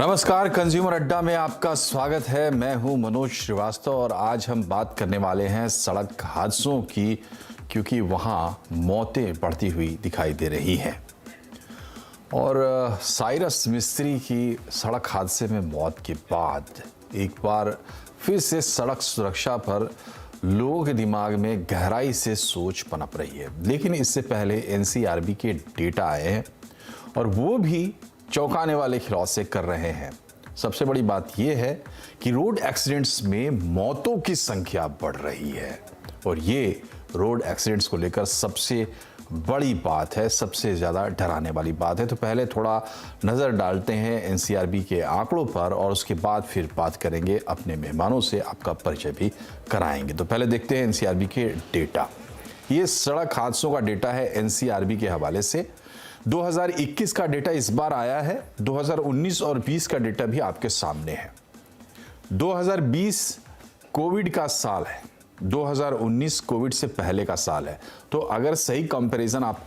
नमस्कार, कंज्यूमर अड्डा में आपका स्वागत है। मैं हूं मनोज श्रीवास्तव और आज हम बात करने वाले हैं सड़क हादसों की, क्योंकि वहां मौतें बढ़ती हुई दिखाई दे रही हैं। और साइरस मिस्त्री की सड़क हादसे में मौत के बाद एक बार फिर से सड़क सुरक्षा पर लोगों के दिमाग में गहराई से सोच पनप रही है। लेकिन इससे पहले एनसीआरबी के डेटा आए हैं और वो भी चौंकाने वाले खुलासे कर रहे हैं। सबसे बड़ी बात यह है कि रोड एक्सीडेंट्स में मौतों की संख्या बढ़ रही है और ये रोड एक्सीडेंट्स को लेकर सबसे बड़ी बात है, सबसे ज़्यादा डराने वाली बात है। तो पहले थोड़ा नज़र डालते हैं एनसीआरबी के आंकड़ों पर और उसके बाद फिर बात करेंगे, अपने मेहमानों से आपका परिचय भी कराएंगे। तो पहले देखते हैं एनसीआरबी के डेटा। ये सड़क हादसों का डेटा है एनसीआरबी के हवाले से। 2021 का डेटा इस बार आया है, 2019 और 20 का डेटा भी आपके सामने है। 2020 कोविड का साल है, 2019 कोविड से पहले का साल है। तो अगर सही कंपैरिजन आप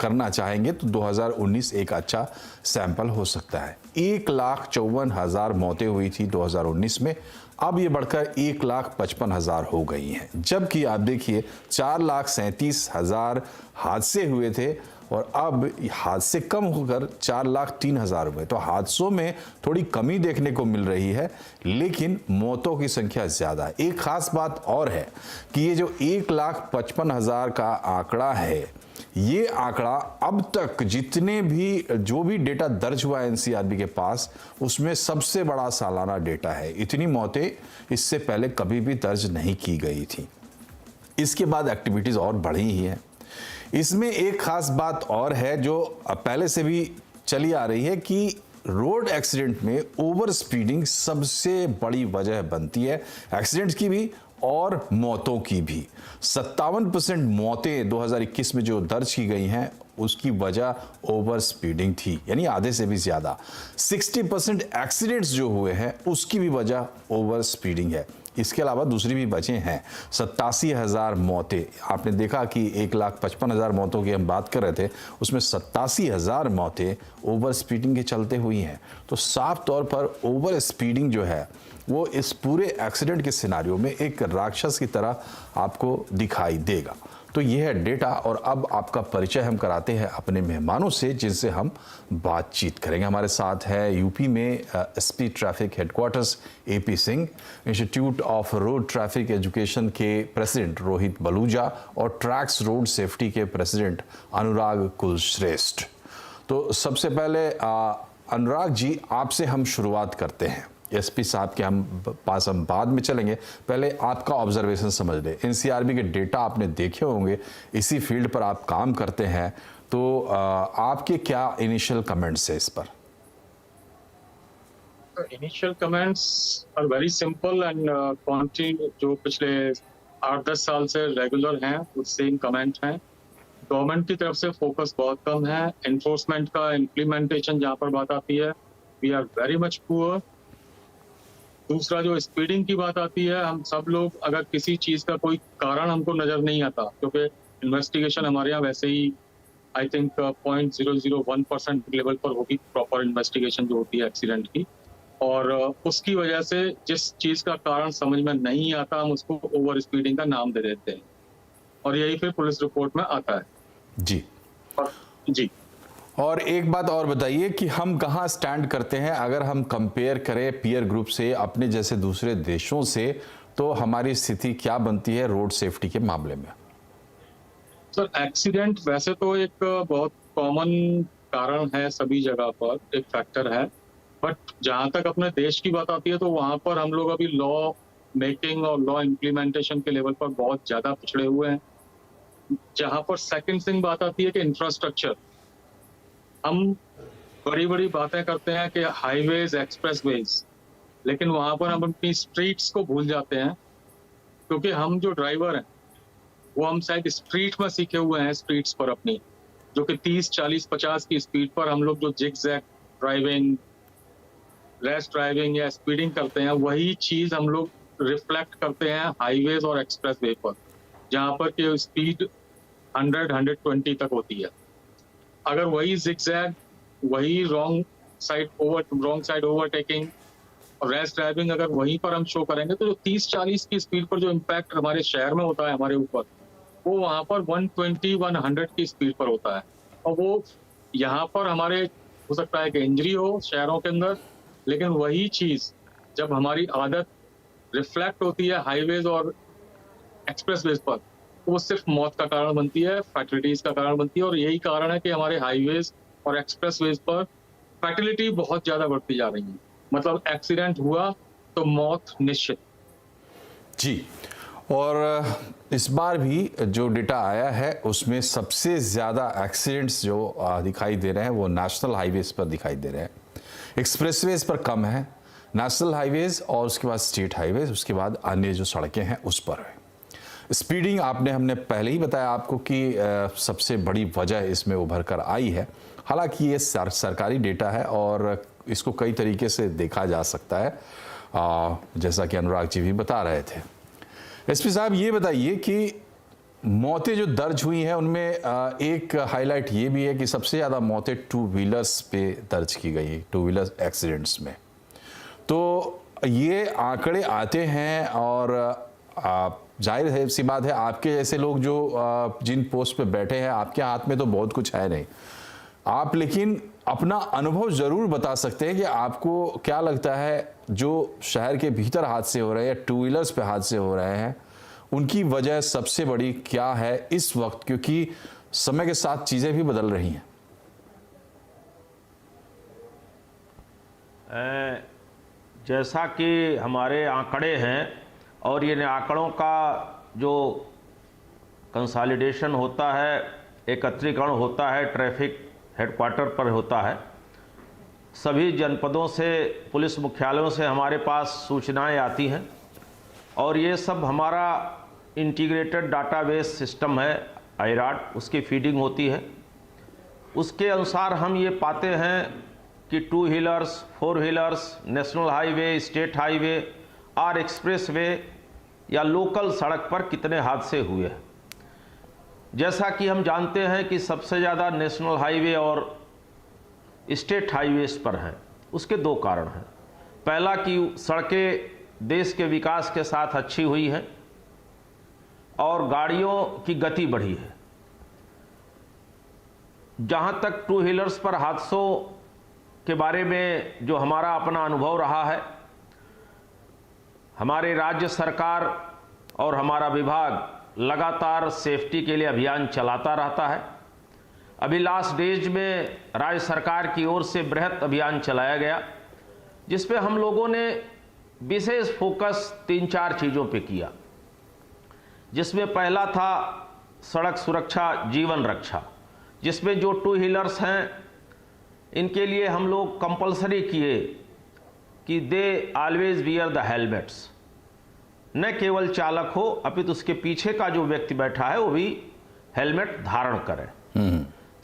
करना चाहेंगे तो 2019 एक अच्छा सैंपल हो सकता है। 1,54,000 मौतें हुई थी 2019 में, अब ये बढ़कर 1,55,000 हो गई हैं। जबकि आप देखिए 4,37,000 हादसे हुए थे और अब हादसे कम होकर 4,03,000 हुए। तो हादसों में थोड़ी कमी देखने को मिल रही है, लेकिन मौतों की संख्या ज्यादा है। एक खास बात और है कि ये जो 1,55,000 का आंकड़ा है, ये आंकड़ा अब तक जो भी डेटा दर्ज हुआ है एनसीआरबी के पास, उसमें सबसे बड़ा सालाना डेटा है। इतनी मौतें इससे पहले कभी भी दर्ज नहीं की गई थी। इसके बाद एक्टिविटीज और बढ़ी ही हैं। इसमें एक खास बात और है जो पहले से भी चली आ रही है कि रोड एक्सीडेंट में ओवर स्पीडिंग सबसे बड़ी वजह बनती है, एक्सीडेंट्स की भी और मौतों की भी। 57% मौतें 2021 में जो दर्ज की गई हैं उसकी वजह ओवर स्पीडिंग थी, यानी आधे से भी ज्यादा। 60% एक्सीडेंट्स जो हुए हैं उसकी भी वजह ओवर स्पीडिंग है। इसके अलावा दूसरी भी वजह हैं। 87,000 मौतें, आपने देखा कि 1,55,000 मौतों की हम बात कर रहे थे, उसमें 87,000 मौतें ओवर स्पीडिंग के चलते हुई हैं। तो साफ तौर पर ओवर स्पीडिंग जो है वो इस पूरे एक्सीडेंट के सिनारियो में एक राक्षस की तरह आपको दिखाई देगा। तो यह है डेटा और अब आपका परिचय हम कराते हैं अपने मेहमानों से, जिनसे हम बातचीत करेंगे। हमारे साथ है यूपी में SP traffic headquarters AP Singh, institute of road traffic education के प्रेसिडेंट रोहित बलूजा और ट्रैक्स रोड सेफ्टी के प्रेसिडेंट अनुराग कुलश्रेष्ठ। तो सबसे पहले अनुराग जी, आपसे हम शुरुआत करते हैं। एसपी साहब के पास हम बाद में चलेंगे, पहले आपका ऑब्जर्वेशन समझ ले। एनसीआरबी के डेटा आपने देखे होंगे, इसी फील्ड पर आप काम करते हैं, तो आपके क्या इनिशियल कमेंट्स है इस पर? Initial comments are very simple and continue, जो पिछले 8-10 साल से रेगुलर हैं वो सेम कमेंट हैं। गवर्नमेंट की तरफ से फोकस बहुत कम है। एनफोर्समेंट का इम्प्लीमेंटेशन जहाँ पर बात आती है, we are very much poor. दूसरा, जो स्पीडिंग की बात आती है, हम सब लोग अगर किसी चीज का कोई कारण हमको नजर नहीं आता, क्योंकि इन्वेस्टिगेशन हमारे यहाँ वैसे ही आई थिंक 0.001% लेवल पर होगी प्रॉपर इन्वेस्टिगेशन जो होती है एक्सीडेंट की, और उसकी वजह से जिस चीज का कारण समझ में नहीं आता हम उसको ओवर स्पीडिंग का नाम दे देते हैं और यही फिर पुलिस रिपोर्ट में आता है। जी जी। और एक बात और बताइए कि हम कहाँ स्टैंड करते हैं अगर हम कंपेयर करें पीयर ग्रुप से, अपने जैसे दूसरे देशों से, तो हमारी स्थिति क्या बनती है रोड सेफ्टी के मामले में? सर, एक्सीडेंट वैसे तो एक बहुत कॉमन कारण है सभी जगह पर, एक फैक्टर है, बट जहां तक अपने देश की बात आती है तो वहां पर हम लोग अभी लॉ मेकिंग और लॉ इम्प्लीमेंटेशन के लेवल पर बहुत ज्यादा पिछड़े हुए हैं। जहां पर सेकंड थिंग बात आती है कि इंफ्रास्ट्रक्चर, हम बड़ी बड़ी बातें करते हैं कि हाईवेज, एक्सप्रेसवेज, लेकिन वहां पर हम अपनी स्ट्रीट्स को भूल जाते हैं, क्योंकि हम जो ड्राइवर हैं वो हम शायद स्ट्रीट में सीखे हुए हैं, स्ट्रीट्स पर अपनी, जो कि 30, 40, 50 की स्पीड पर हम लोग जो जिग-जैग ड्राइविंग, रैश ड्राइविंग या स्पीडिंग करते हैं, वही चीज हम लोग रिफ्लेक्ट करते हैं हाईवेज और एक्सप्रेसवे पर, जहां पर की स्पीड 100, 120 तक होती है। अगर वही जिग-जैग, वही रॉन्ग रॉन्ग साइड ओवरटेकिंग और रैश ड्राइविंग, अगर वहीं पर हम शो करेंगे तो जो 30-40 की स्पीड पर जो इम्पैक्ट हमारे शहर में होता है हमारे ऊपर, वो वहां पर 120-100 की स्पीड पर होता है। और वो यहाँ पर हमारे हो सकता है कि इंजरी हो शहरों के अंदर, लेकिन वही चीज जब हमारी आदत रिफ्लेक्ट होती है हाईवेज और एक्सप्रेसवेज पर, तो वो सिर्फ मौत का कारण बनती है, फैटलिटीज का कारण बनती है। और यही कारण है कि हमारे हाईवेज और एक्सप्रेसवेज पर फैटिलिटी बहुत ज्यादा बढ़ती जा रही है। मतलब एक्सीडेंट हुआ तो मौत निश्चित। जी, और इस बार भी जो डेटा आया है उसमें सबसे ज़्यादा एक्सीडेंट्स जो दिखाई दे रहे हैं वो नेशनल हाईवेज पर दिखाई दे रहे हैं। एक्सप्रेसवेज पर कम है, नेशनल हाईवेज और उसके बाद स्टेट हाईवेज, उसके बाद अन्य जो सड़कें हैं उस पर है। स्पीडिंग हमने पहले ही बताया आपको कि सबसे बड़ी वजह इसमें उभर कर आई है। हालांकि ये सरकारी डेटा है और इसको कई तरीके से देखा जा सकता है, जैसा कि अनुराग जी भी बता रहे थे। एसपी साहब, ये बताइए कि मौतें जो दर्ज हुई हैं उनमें एक हाईलाइट ये भी है कि सबसे ज़्यादा मौतें टू व्हीलर्स पे दर्ज की गई, टू व्हीलर एक्सीडेंट्स में। तो ये आंकड़े आते हैं और जाहिर है सी बात है, आपके जैसे लोग जो जिन पोस्ट पे बैठे हैं, आपके हाथ में तो बहुत कुछ है नहीं, आप लेकिन अपना अनुभव ज़रूर बता सकते हैं कि आपको क्या लगता है जो शहर के भीतर हादसे हो रहे हैं या टू व्हीलर्स पे हादसे हो रहे हैं, उनकी वजह सबसे बड़ी क्या है इस वक्त, क्योंकि समय के साथ चीज़ें भी बदल रही हैं। जैसा कि हमारे आंकड़े हैं और ये आंकड़ों का जो कंसोलिडेशन होता है, एकत्रीकरण होता है, ट्रैफिक हेडक्वार्टर पर होता है। सभी जनपदों से, पुलिस मुख्यालयों से हमारे पास सूचनाएं आती हैं और ये सब हमारा इंटीग्रेटेड डाटाबेस सिस्टम है IRAD, उसकी फीडिंग होती है। उसके अनुसार हम ये पाते हैं कि two wheelers, four wheelers, national highway, state highway और एक्सप्रेसवे या लोकल सड़क पर कितने हादसे हुए हैं। जैसा कि हम जानते हैं कि सबसे ज़्यादा नेशनल हाईवे और स्टेट हाईवेज पर हैं। उसके दो कारण हैं। पहला कि सड़कें देश के विकास के साथ अच्छी हुई हैं और गाड़ियों की गति बढ़ी है। जहाँ तक टू व्हीलर्स पर हादसों के बारे में जो हमारा अपना अनुभव रहा है, हमारे राज्य सरकार और हमारा विभाग लगातार सेफ्टी के लिए अभियान चलाता रहता है। अभी लास्ट डेज में राज्य सरकार की ओर से बृहत अभियान चलाया गया, जिसपे हम लोगों ने विशेष फोकस 3-4 चीज़ों पे किया, जिसमें पहला था सड़क सुरक्षा जीवन रक्षा, जिसमें जो टू व्हीलर्स हैं इनके लिए हम लोग कंपलसरी किए कि they always wear the helmets. न केवल चालक हो अपितु उसके पीछे का जो व्यक्ति बैठा है वो भी हेलमेट धारण करे।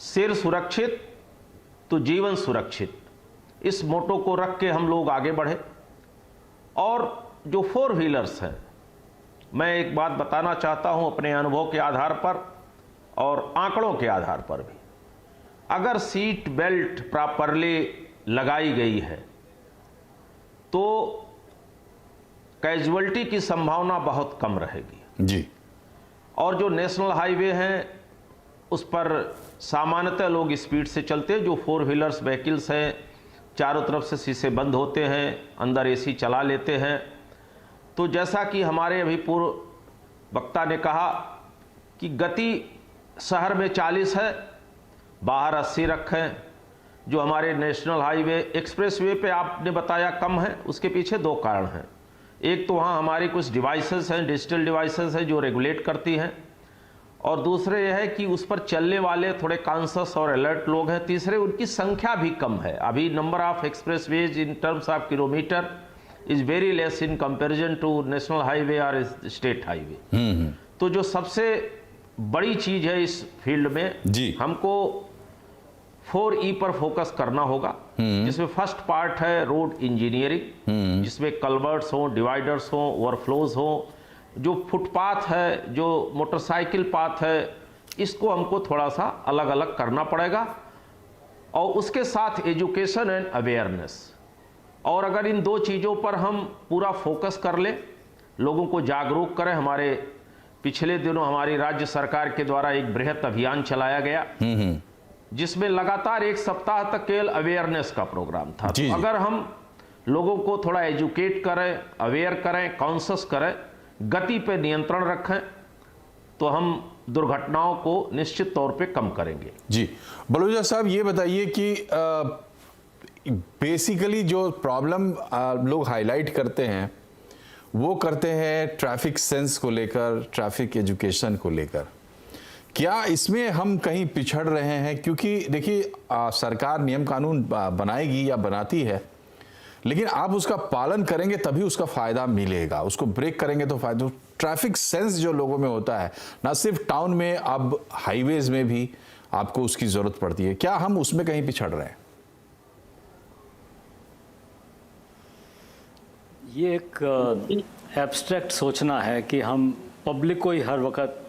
सिर सुरक्षित तो जीवन सुरक्षित, इस मोटो को रख के हम लोग आगे बढ़े। और जो फोर व्हीलर्स हैं, मैं एक बात बताना चाहता हूं अपने अनुभव के आधार पर और आंकड़ों के आधार पर भी, अगर सीट बेल्ट प्रॉपरली लगाई गई है तो कैजुअल्टी की संभावना बहुत कम रहेगी जी। और जो नेशनल हाईवे हैं उस पर सामान्यतः लोग स्पीड से चलते हैं। जो फोर व्हीलर्स व्हीकल्स हैं चारों तरफ से शीशे बंद होते हैं, अंदर AC चला लेते हैं। तो जैसा कि हमारे अभी पूर्व वक्ता ने कहा कि गति शहर में 40 है, बाहर 80 रखें। जो हमारे नेशनल हाईवे एक्सप्रेसवे पे आपने बताया कम है, उसके पीछे दो कारण हैं। एक तो वहाँ हमारी कुछ डिवाइसेस हैं, डिजिटल डिवाइसेस हैं जो रेगुलेट करती हैं, और दूसरे यह है कि उस पर चलने वाले थोड़े कॉन्शियस और अलर्ट लोग हैं। तीसरे उनकी संख्या भी कम है। अभी number of expressways in terms of kilometer is very less in comparison to national highway और स्टेट हाईवे। तो जो सबसे बड़ी चीज है इस फील्ड में जी, हमको 4E पर फोकस करना होगा, जिसमें फर्स्ट पार्ट है रोड इंजीनियरिंग, जिसमें कल्वर्ट्स हो, डिवाइडर्स हो, ओवरफ्लोज हो। जो फुटपाथ है, जो मोटरसाइकिल पाथ है, इसको हमको थोड़ा सा अलग अलग करना पड़ेगा। और उसके साथ एजुकेशन एंड अवेयरनेस। और अगर इन दो चीज़ों पर हम पूरा फोकस कर लें, लोगों को जागरूक करें। हमारे पिछले दिनों हमारी राज्य सरकार के द्वारा एक बृहत अभियान चलाया गया जिसमें लगातार एक सप्ताह तक केवल अवेयरनेस का प्रोग्राम था। तो अगर हम लोगों को थोड़ा एजुकेट करें, अवेयर करें, कॉन्शियस करें, गति पे नियंत्रण रखें, तो हम दुर्घटनाओं को निश्चित तौर पे कम करेंगे। जी बलूचा साहब, ये बताइए कि बेसिकली जो प्रॉब्लम लोग हाईलाइट करते हैं वो करते हैं ट्रैफिक सेंस को लेकर, ट्रैफिक एजुकेशन को लेकर। क्या इसमें हम कहीं पिछड़ रहे हैं? क्योंकि देखिए सरकार नियम कानून बनाएगी या बनाती है, लेकिन आप उसका पालन करेंगे तभी उसका फायदा मिलेगा। उसको ब्रेक करेंगे तो फायदा। ट्रैफिक सेंस जो लोगों में होता है, ना सिर्फ टाउन में, अब हाईवेज में भी आपको उसकी जरूरत पड़ती है। क्या हम उसमें कहीं पिछड़ रहे हैं? ये एक एब्स्ट्रैक्ट सोचना है कि हम पब्लिक को ही हर वक्त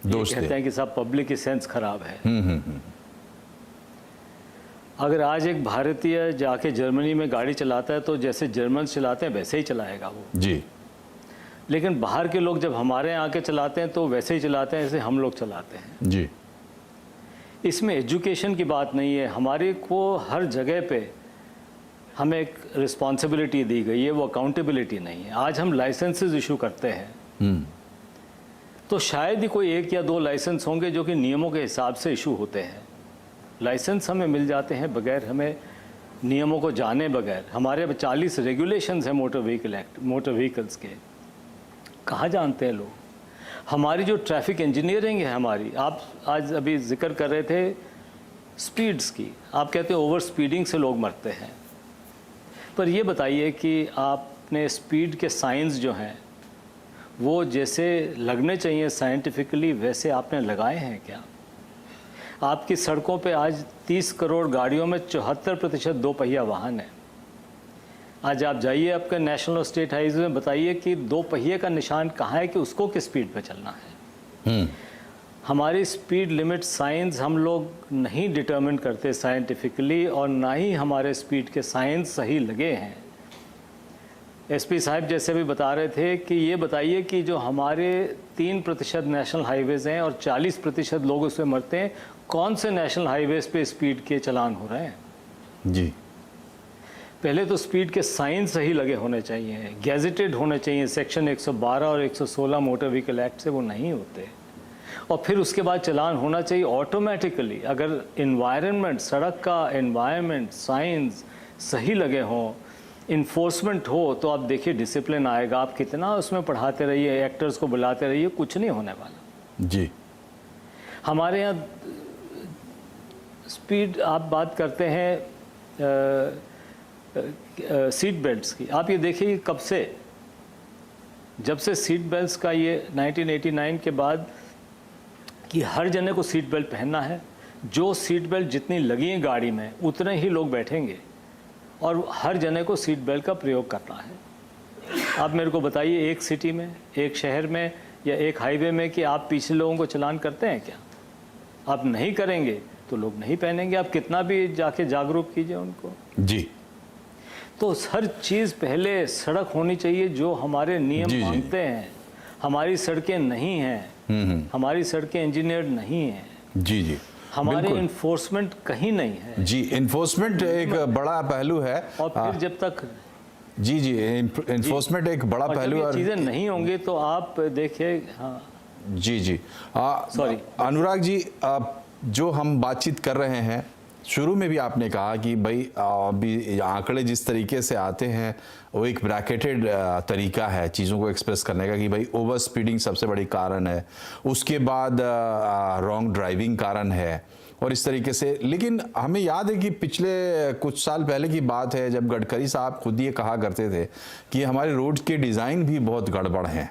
कहते हैं कि साहब पब्लिक की सेंस खराब है। अगर आज एक भारतीय जाके जर्मनी में गाड़ी चलाता है तो जैसे जर्मन चलाते हैं वैसे ही चलाएगा वो जी। लेकिन बाहर के लोग जब हमारे यहाँ आके चलाते हैं तो वैसे ही चलाते हैं जैसे हम लोग चलाते हैं जी। इसमें एजुकेशन की बात नहीं है। हमारे को हर जगह पे हमें एक रिस्पॉन्सिबिलिटी दी गई है, वो अकाउंटेबिलिटी नहीं है। आज हम लाइसेंसेस इशू करते हैं तो शायद ही कोई एक या दो लाइसेंस होंगे जो कि नियमों के हिसाब से इशू होते हैं। लाइसेंस हमें मिल जाते हैं बगैर हमें नियमों को जाने बगैर। हमारे 40 रेगुलेशंस हैं motor vehicle act, motor vehicles के। कहाँ जानते हैं लोग? हमारी जो ट्रैफिक इंजीनियरिंग है हमारी, आप आज अभी जिक्र कर रहे थे स्पीड्स की, आप कहते हैं ओवर स्पीडिंग से लोग मरते हैं। पर ये बताइए कि आपने स्पीड के साइंस जो हैं वो जैसे लगने चाहिए साइंटिफिकली वैसे आपने लगाए हैं क्या? आपकी सड़कों पे आज 30 करोड़ गाड़ियों में 74% दो पहिया वाहन है। आज आप जाइए आपके नेशनल और स्टेट हाईवे में, बताइए कि दो पहिए का निशान कहाँ है कि उसको किस स्पीड पे चलना है। हमारी स्पीड लिमिट साइंस हम लोग नहीं डिटरमिन करते साइंटिफिकली, और ना ही हमारे स्पीड के साइंस सही लगे हैं। एसपी साहब जैसे भी बता रहे थे कि ये बताइए कि जो हमारे 3% नेशनल हाईवेज़ हैं और 40% लोग उसमें मरते हैं, कौन से नेशनल हाईवेज़ पे स्पीड के चलान हो रहे हैं? जी पहले तो स्पीड के साइन सही लगे होने चाहिए, गैजेटेड होने चाहिए। सेक्शन 112 और 116 मोटर व्हीकल एक्ट से वो नहीं होते। और फिर उसके बाद चलान होना चाहिए ऑटोमेटिकली। अगर इन्वायरमेंट, सड़क का इन्वायरमेंट, साइंस सही लगे हों, इन्फोर्समेंट हो, तो आप देखिए डिसिप्लिन आएगा। आप कितना उसमें पढ़ाते रहिए, एक्टर्स को बुलाते रहिए, कुछ नहीं होने वाला। जी हमारे यहाँ स्पीड, आप बात करते हैं सीट बेल्ट्स की। आप ये देखिए कब से, जब से सीट बेल्ट्स का ये 1989 के बाद कि हर जने को सीट बेल्ट पहनना है। जो सीट बेल्ट जितनी लगी है गाड़ी में उतने ही लोग बैठेंगे और हर जने को सीट बेल्ट का प्रयोग करना है। आप मेरे को बताइए एक सिटी में, एक शहर में या एक हाईवे में कि आप पीछे लोगों को चलान करते हैं क्या? आप नहीं करेंगे तो लोग नहीं पहनेंगे। आप कितना भी जाके जागरूक कीजिए उनको। जी तो हर चीज़ पहले सड़क होनी चाहिए जो हमारे नियम मांगते हैं। हमारी सड़कें नहीं हैं, हमारी सड़कें इंजीनियर्ड नहीं हैं। जी जी हमारे इन्फोर्समेंट कहीं नहीं है। जी इन्फोर्समेंट एक बड़ा पहलू है। और फिर जब तक जी इन्फोर्समेंट एक बड़ा पहलू है। चीज़ें नहीं होंगी तो आप देखिए। हाँ जी सॉरी अनुराग जी, जो हम बातचीत कर रहे हैं, शुरू में भी आपने कहा कि भाई अभी आंकड़े जिस तरीके से आते हैं वो एक ब्रैकेटेड तरीका है चीज़ों को एक्सप्रेस करने का कि भाई ओवर स्पीडिंग सबसे बड़ी कारण है, उसके बाद रॉन्ग ड्राइविंग कारण है और इस तरीके से। लेकिन हमें याद है कि पिछले कुछ साल पहले की बात है जब गडकरी साहब खुद ये कहा करते थे कि हमारे रोड के डिज़ाइन भी बहुत गड़बड़ हैं।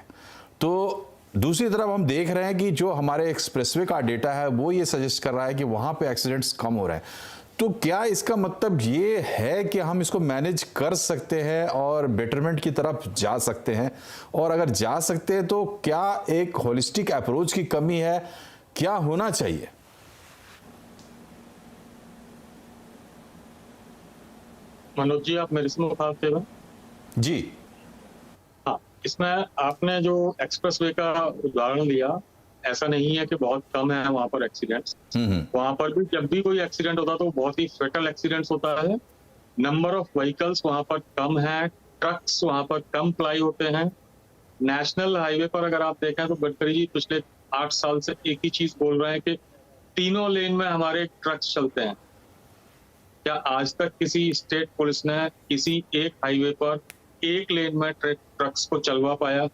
तो दूसरी तरफ हम देख रहे हैं कि जो हमारे एक्सप्रेसवे का डेटा है वो ये सजेस्ट कर रहा है कि वहाँ पे एक्सीडेंट्स कम हो रहे हैं। तो क्या इसका मतलब ये है कि हम इसको मैनेज कर सकते हैं और बेटरमेंट की तरफ जा सकते हैं? और अगर जा सकते हैं तो क्या एक होलिस्टिक अप्रोच की कमी है? क्या होना चाहिए? मनोज जी, आप मेरे से मुखातिब थे? जी। हाँ, इसमें आपने जो एक्सप्रेस वे का उदाहरण दिया, ऐसा नहीं है कि बहुत कम है वहाँ पर एक्सीडेंट्स। वहाँ पर भी जब भी कोई एक्सीडेंट होता है तो बहुत ही फेटल एक्सीडेंट्स होता है। नंबर ऑफ व्हीकल्स वहाँ पर कम है, ट्रक्स वहाँ पर कम प्लाई होते हैं। नेशनल हाईवे पर अगर आप देखें तो गडकरी जी पिछले 8 साल से एक ही चीज बोल रहे हैं कि तीनों लेन में हमारे ट्रक्स चलते हैं। क्या आज तक किसी स्टेट पुलिस ने किसी एक हाईवे पर एक लेन में ट्रक्स को चलवा पाया?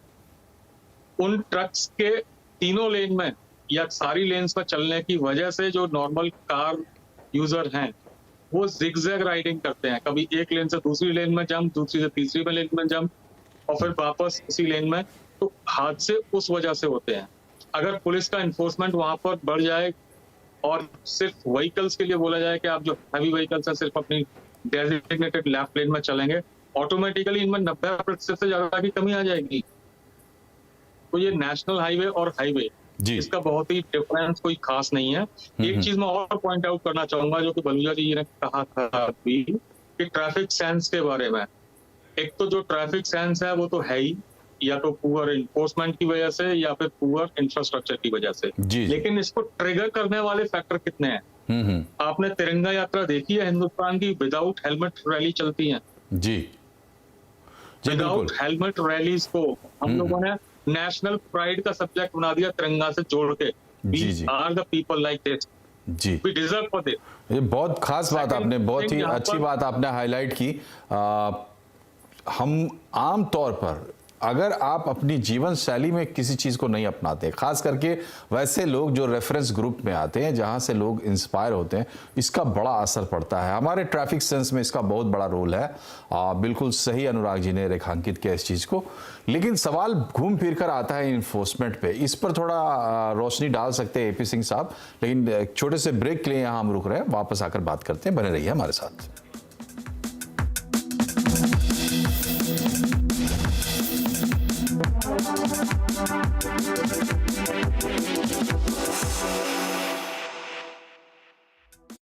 उन ट्रक्स के तीनों लेन में या सारी लेन्स में चलने की वजह से जो नॉर्मल कार यूजर हैं वो जिगजैग राइडिंग करते हैं, कभी एक लेन से दूसरी लेन में जंप, दूसरी से तीसरी में लेन में जंप और फिर वापस उसी लेन में। तो हादसे उस वजह से होते हैं। अगर पुलिस का इन्फोर्समेंट वहां पर बढ़ जाए और सिर्फ व्हीकल्स के लिए बोला जाए कि आप जो हैवी व्हीकल्स हैं सिर्फ अपनी डेजिग्नेटेड लेफ्ट लेन में चलेंगे, ऑटोमेटिकली इनमें 90% से ज्यादा की कमी आ जाएगी। तो ये नेशनल हाईवे और हाईवे, इसका बहुत ही डिफरेंस कोई खास नहीं है। एक चीज मैं और पॉइंट आउट करना चाहूंगा जो कि बलूजा जी ने कहा था अभी कि ट्रैफिक सेंस के बारे में। एक तो जो ट्रैफिक सेंस है वो तो है ही, या तो पुअर इन्फोर्समेंट की वजह से या फिर पुअर इंफ्रास्ट्रक्चर की वजह से। लेकिन इसको ट्रिगर करने वाले फैक्टर कितने हैं? आपने तिरंगा यात्रा देखी है हिंदुस्तान की? विदाउट हेलमेट रैली चलती है जी। विदाउट हेलमेट रैलीज को हम लोगों ने नेशनल प्राइड का सब्जेक्ट बना दिया, तिरंगा से जोड़ के। We are the people like this जी, वी डिजर्व फॉर दिस। ये बहुत खास बात आपने, बहुत ही अच्छी बात आपने हाईलाइट की। हम आम तौर पर अगर आप अपनी जीवन शैली में किसी चीज़ को नहीं अपनाते, खास करके वैसे लोग जो रेफरेंस ग्रुप में आते हैं जहां से लोग इंस्पायर होते हैं, इसका बड़ा असर पड़ता है। हमारे ट्रैफिक सेंस में इसका बहुत बड़ा रोल है। बिल्कुल सही अनुराग जी ने रेखांकित किया इस चीज़ को। लेकिन सवाल घूम फिर कर आता है इन्फोर्समेंट पे। इस पर थोड़ा रोशनी डाल सकते हैं एपी सिंह साहब, लेकिन एक छोटे से ब्रेक के लिए यहाँ हम रुक रहे हैं, वापस आकर बात करते हैं। बने रहिए हमारे साथ।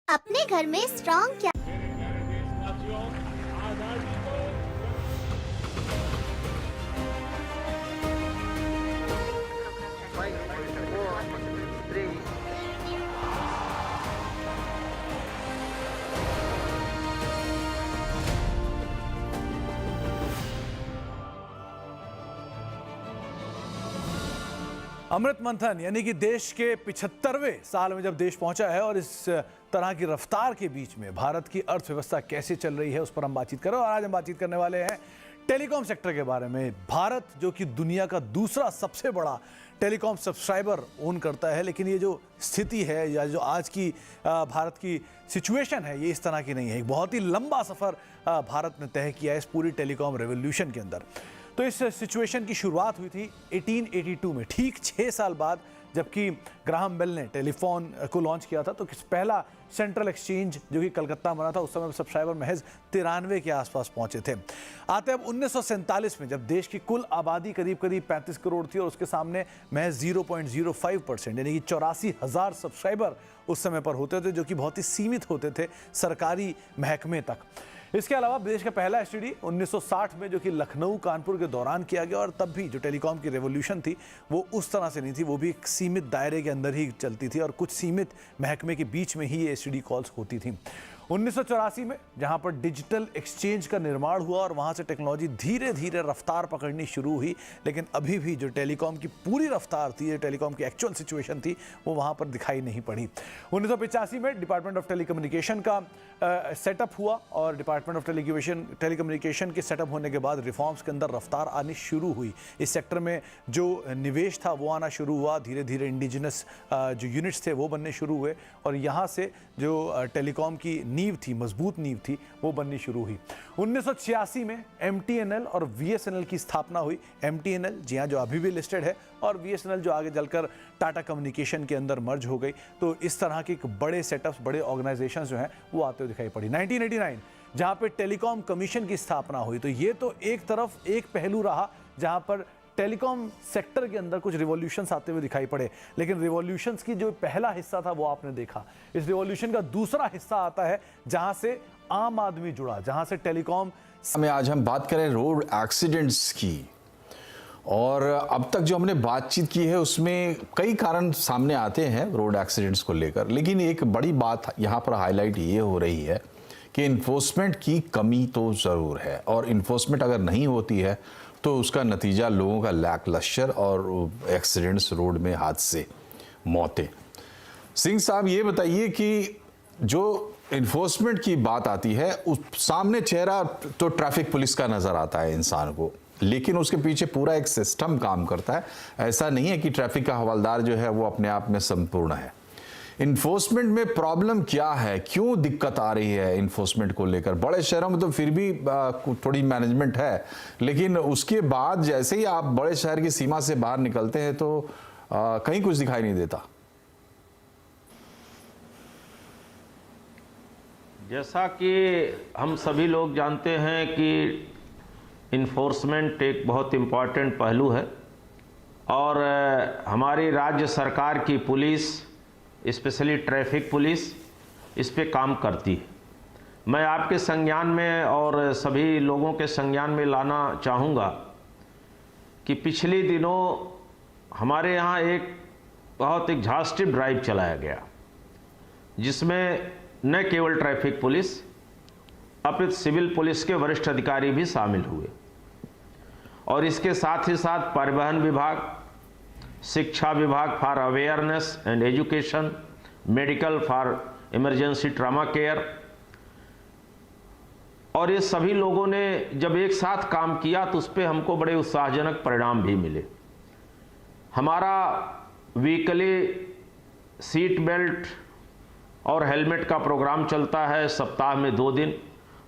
अपने घर में स्ट्रॉन्ग क्या अमृत मंथन यानी कि देश के 75वें साल में जब देश पहुंचा है और इस तरह की रफ्तार के बीच में भारत की अर्थव्यवस्था कैसे चल रही है उस पर हम बातचीत करें। और आज हम बातचीत करने वाले हैं टेलीकॉम सेक्टर के बारे में। भारत जो कि दुनिया का दूसरा सबसे बड़ा टेलीकॉम सब्सक्राइबर ओन करता है, लेकिन ये जो स्थिति है या जो आज की भारत की सिचुएशन है ये इस तरह की नहीं है। एक बहुत ही लंबा सफ़र भारत ने तय किया है इस पूरी टेलीकॉम रेवोल्यूशन के अंदर। तो इस सिचुएशन की शुरुआत हुई थी 1882 में, ठीक 6 साल बाद, जबकि ग्राहम बेल ने टेलीफोन को लॉन्च किया था। तो पहला सेंट्रल एक्सचेंज जो कि कलकत्ता बना था, उस समय सब्सक्राइबर महज 93 के आसपास पहुंचे थे। आते अब 1947 में, जब देश की कुल आबादी करीब 35 करोड़ थी और उसके सामने महज 0.05% यानी कि 84,000 सब्सक्राइबर उस समय पर होते थे, जो कि बहुत ही सीमित होते थे सरकारी महकमे तक। इसके अलावा देश का पहला एसटीडी 1960 में जो कि लखनऊ कानपुर के दौरान किया गया, और तब भी जो टेलीकॉम की रेवोल्यूशन थी वो उस तरह से नहीं थी, वो भी एक सीमित दायरे के अंदर ही चलती थी और कुछ सीमित महकमे के बीच में ही ये एसटीडी कॉल्स होती थी। 1984 में जहां पर डिजिटल एक्सचेंज का निर्माण हुआ और वहां से टेक्नोलॉजी धीरे धीरे रफ्तार पकड़नी शुरू हुई, लेकिन अभी भी जो टेलीकॉम की पूरी रफ्तार थी, जो टेलीकॉम की एक्चुअल सिचुएशन थी, वो वहां पर दिखाई नहीं पड़ी। 1985 में डिपार्टमेंट ऑफ टेलीकम्युनिकेशन का सेटअप हुआ और डिपार्टमेंट ऑफ टेलीकम्युनिकेशन के सेटअप होने के बाद रिफॉर्म्स के अंदर रफ्तार आनी शुरू हुई। इस सेक्टर में जो निवेश था वो आना शुरू हुआ, धीरे धीरे इंडिजिनस जो यूनिट्स थे वो बनने शुरू हुए और यहाँ से जो टेलीकॉम की नींव थी, मजबूत नींव थी, वो बननी शुरू हुई। 1986 में MTNL और VSNL की स्थापना हुई। MTNL जी हाँ, जो अभी भी लिस्टेड है, और VSNL जो आगे चलकर टाटा कम्युनिकेशन के अंदर मर्ज हो गई। तो इस तरह के बड़े सेटअप्स, बड़े ऑर्गेनाइजेशंस जो हैं वो आते हुए दिखाई पड़ी। 1989 जहाँ पे टेलीकॉम कमीशन की स्थापना हुई, तो ये तो एक तरफ एक पहलू रहा जहाँ पर टेलीकॉम सेक्टर के अंदर कुछ रिवॉल्यूशंस आते हुए दिखाई पड़े, लेकिन रिवॉल्यूशंस की जो पहला हिस्सा था वो आपने देखा। इस रिवॉल्यूशन का दूसरा हिस्सा आता है जहां से आम आदमी जुड़ा, जहां से टेलीकॉम में आज हम बात करें रोड एक्सीडेंट्स की। और अब तक जो हमने बातचीत की है उसमें कई कारण सामने आते हैं रोड एक्सीडेंट्स को लेकर, लेकिन एक बड़ी बात यहाँ पर हाईलाइट ये हो रही है कि इन्फोर्समेंट की कमी तो ज़रूर है, और इन्फोर्समेंट अगर नहीं होती है तो उसका नतीजा लोगों का लैकलस्टर और एक्सीडेंट्स, रोड में हादसे, मौतें। सिंह साहब ये बताइए कि जो इन्फोर्समेंट की बात आती है उस सामने चेहरा तो ट्रैफिक पुलिस का नज़र आता है इंसान को, लेकिन उसके पीछे पूरा एक सिस्टम काम करता है। ऐसा नहीं है कि ट्रैफिक का हवलदार जो है वो अपने आप में संपूर्ण है। इन्फोर्समेंट में प्रॉब्लम क्या है, क्यों दिक्कत आ रही है इन्फोर्समेंट को लेकर? बड़े शहरों में तो फिर भी थोड़ी मैनेजमेंट है, लेकिन उसके बाद जैसे ही आप बड़े शहर की सीमा से बाहर निकलते हैं तो कहीं कुछ दिखाई नहीं देता। जैसा कि हम सभी लोग जानते हैं कि इन्फोर्समेंट एक बहुत इम्पॉर्टेंट पहलू है, और हमारी राज्य सरकार की पुलिस, स्पेशली ट्रैफिक पुलिस, इस पे काम करती है। मैं आपके संज्ञान में और सभी लोगों के संज्ञान में लाना चाहूँगा कि पिछले दिनों हमारे यहाँ एक बहुत एग्जॉस्टिव ड्राइव चलाया गया, जिसमें न केवल ट्रैफिक पुलिस अपितु सिविल पुलिस के वरिष्ठ अधिकारी भी शामिल हुए, और इसके साथ ही साथ परिवहन विभाग, शिक्षा विभाग for awareness and education, medical for emergency trauma care, और ये सभी लोगों ने जब एक साथ काम किया तो उस पर हमको बड़े उत्साहजनक परिणाम भी मिले। हमारा वीकली सीट बेल्ट और हेलमेट का प्रोग्राम चलता है, सप्ताह में 2 दिन।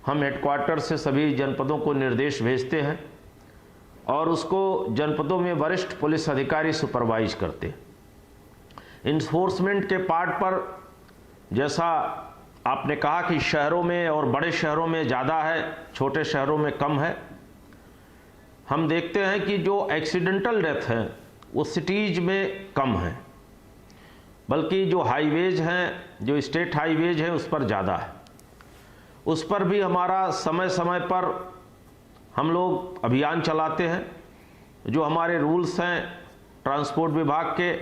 हम हेडक्वार्टर से सभी जनपदों को निर्देश भेजते हैं और उसको जनपदों में वरिष्ठ पुलिस अधिकारी सुपरवाइज करते हैं। इन्फोर्समेंट के पार्ट पर जैसा आपने कहा कि शहरों में और बड़े शहरों में ज़्यादा है, छोटे शहरों में कम है। हम देखते हैं कि जो एक्सीडेंटल डेथ हैं वो सिटीज़ में कम है, बल्कि जो हाईवेज हैं, जो स्टेट हाईवेज हैं, उस पर ज़्यादा है। उस पर भी हमारा समय समय पर हम लोग अभियान चलाते हैं। जो हमारे रूल्स हैं ट्रांसपोर्ट विभाग के,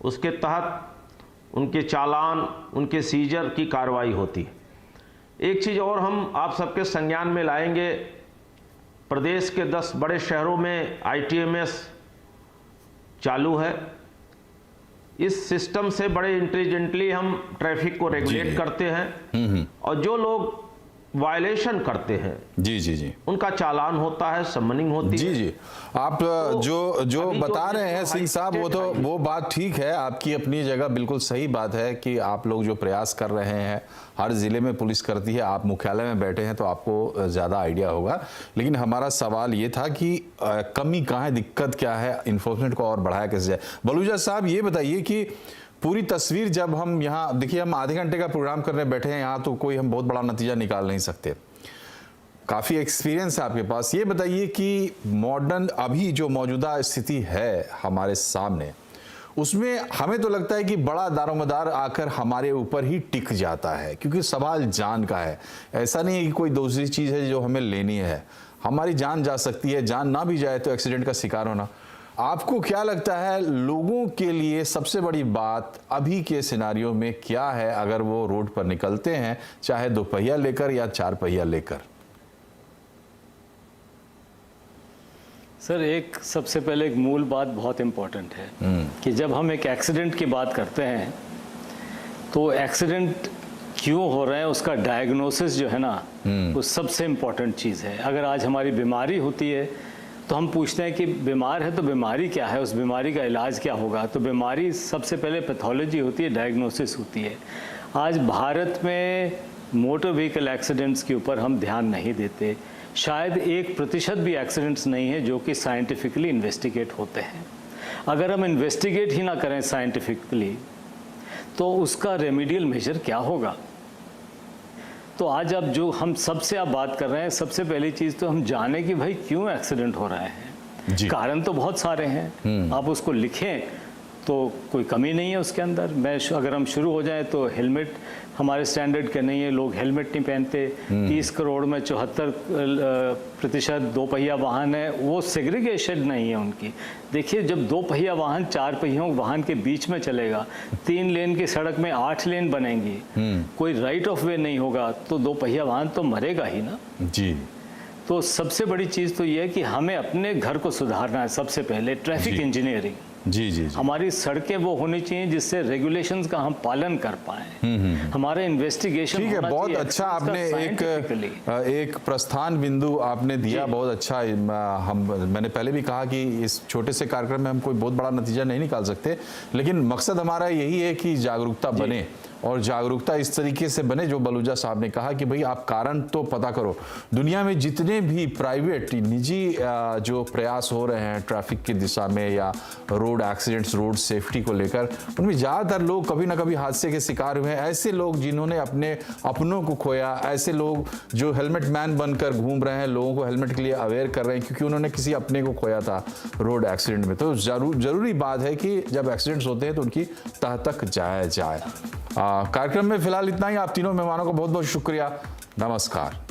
उसके तहत उनके चालान, उनके सीजर की कार्रवाई होती है। एक चीज़ और हम आप सबके संज्ञान में लाएंगे, प्रदेश के 10 बड़े शहरों में ITMS चालू है। इस सिस्टम से बड़े इंटेलिजेंटली हम ट्रैफिक को रेगुलेट करते हैं, और जो लोग वायलेशन करते हैं जी उनका चालान होता है, समनिंग होती है। जी आप तो जो बता रहे हैं सिंह साहब, वो बात ठीक है, आपकी अपनी जगह बिल्कुल सही बात है कि आप लोग जो प्रयास कर रहे हैं, हर जिले में पुलिस करती है। आप मुख्यालय में बैठे हैं तो आपको ज़्यादा आइडिया होगा, लेकिन हमारा सवाल ये था कि कमी कहाँ है, दिक्कत क्या है, इन्फोर्समेंट को और बढ़ाया कैसे जाए। बलूजा साहब ये बताइए कि पूरी तस्वीर जब हम यहाँ देखिए, हम आधे घंटे का प्रोग्राम करने बैठे हैं यहाँ, तो कोई हम बहुत बड़ा नतीजा निकाल नहीं सकते। काफ़ी एक्सपीरियंस है आपके पास। ये बताइए कि मॉडर्न अभी जो मौजूदा स्थिति है हमारे सामने, उसमें हमें तो लगता है कि बड़ा दारोमदार आकर हमारे ऊपर ही टिक जाता है, क्योंकि सवाल जान का है। ऐसा नहीं है कि कोई दूसरी चीज़ है जो हमें लेनी है। हमारी जान जा सकती है, जान ना भी जाए तो एक्सीडेंट का शिकार होना। आपको क्या लगता है लोगों के लिए सबसे बड़ी बात अभी के सिनारियों में क्या है, अगर वो रोड पर निकलते हैं, चाहे 2 पहिया लेकर या 4 पहिया लेकर? सर, एक सबसे पहले एक मूल बात बहुत इम्पोर्टेंट है कि जब हम एक एक्सीडेंट की बात करते हैं तो एक्सीडेंट क्यों हो रहे हैं उसका डायग्नोसिस जो है ना, वो सबसे इम्पोर्टेंट चीज़ है। अगर आज हमारी बीमारी होती है तो हम पूछते हैं कि बीमार है तो बीमारी क्या है, उस बीमारी का इलाज क्या होगा। तो बीमारी सबसे पहले पैथोलॉजी होती है, डायग्नोसिस होती है। आज भारत में मोटर व्हीकल एक्सीडेंट्स के ऊपर हम ध्यान नहीं देते। शायद 1% भी एक्सीडेंट्स नहीं है जो कि साइंटिफिकली इन्वेस्टिगेट होते हैं। अगर हम इन्वेस्टिगेट ही ना करें साइंटिफिकली तो उसका रेमेडियल मेजर क्या होगा। तो आज अब जो हम सबसे आप बात कर रहे हैं, सबसे पहली चीज़ तो हम जाने कि भाई क्यों एक्सीडेंट हो रहे हैं। कारण तो बहुत सारे हैं, आप उसको लिखें तो कोई कमी नहीं है उसके अंदर। अगर हम शुरू हो जाएं तो हेलमेट हमारे स्टैंडर्ड के नहीं है, लोग हेलमेट नहीं पहनते। 30 करोड़ में 74% दो पहिया वाहन है, वो सेग्रीगेशन नहीं है उनकी। देखिए, जब दो पहिया वाहन 4 पहियों वाहन के बीच में चलेगा, 3 लेन की सड़क में 8 लेन बनेंगी, कोई राइट ऑफ वे नहीं होगा, तो दो पहिया वाहन तो मरेगा ही ना जी। तो सबसे बड़ी चीज़ तो ये है कि हमें अपने घर को सुधारना है। सबसे पहले ट्रैफिक इंजीनियरिंग, जी जी जी। हमारी सड़कें वो होनी चाहिए जिससे रेगुलेशंस का हम पालन कर पाएं। हमारा इन्वेस्टिगेशन ठीक है, बहुत अच्छा आपने एक प्रस्थान बिंदु आपने दिया, बहुत अच्छा। मैंने पहले भी कहा कि इस छोटे से कार्यक्रम में हम कोई बहुत बड़ा नतीजा नहीं निकाल सकते, लेकिन मकसद हमारा यही है कि जागरूकता बने, और जागरूकता इस तरीके से बने जो बलूजा साहब ने कहा कि भाई आप कारण तो पता करो। दुनिया में जितने भी प्राइवेट निजी जो प्रयास हो रहे हैं ट्रैफिक की दिशा में या रोड एक्सीडेंट्स, रोड सेफ्टी को लेकर, उनमें ज़्यादातर लोग कभी ना कभी हादसे के शिकार हुए हैं। ऐसे लोग जिन्होंने अपने अपनों को खोया, ऐसे लोग जो हेलमेट मैन बनकर घूम रहे हैं, लोगों को हेलमेट के लिए अवेयर कर रहे हैं क्योंकि उन्होंने किसी अपने को खोया था रोड एक्सीडेंट में। तो जरूरी बात है कि जब एक्सीडेंट्स होते हैं तो उनकी तह तक जाया जाए। कार्यक्रम में फिलहाल इतना ही। आप तीनों मेहमानों को बहुत बहुत शुक्रिया। नमस्कार।